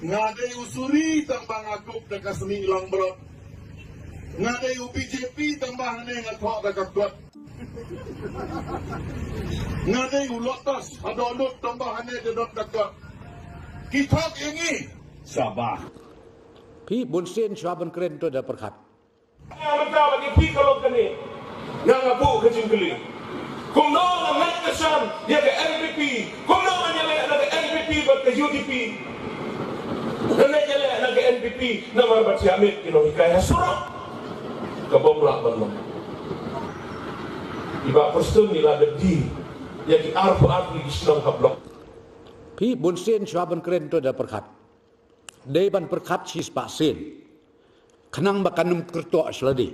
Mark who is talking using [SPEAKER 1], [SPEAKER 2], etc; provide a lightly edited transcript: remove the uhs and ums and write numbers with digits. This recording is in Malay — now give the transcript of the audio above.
[SPEAKER 1] Ngaday usuri tambang akop na kasmi ilang brot. Ngaday UPJP tambahan na yung atok na kakot. Ngaday ulotos adolot tambahan na yung kakot. Kitok ingi.
[SPEAKER 2] Sabah.
[SPEAKER 3] พี่บุญเส้นชาวบันเกรนตัวเดประคัด
[SPEAKER 4] Nga magkabag ipi kalog kani. Nga nga po kajingkuli. Kung noon ang nagkasyan, niya ka LPP. Kung noon niya lang nag-LPP ba't ka UDP. Nanay niya lang nag-LPP na mabat si Amit. Kinohikaya surok. Kabomla man mo. Iba person nila dagdi. Niya ki arpo-arpo isinong kablok.
[SPEAKER 3] พี่บุญเส้นชาวบันเกรนตัวเดประคัดได้บันประคัดชีสปะเส้นขนังบักกันนมกระตัวสลดี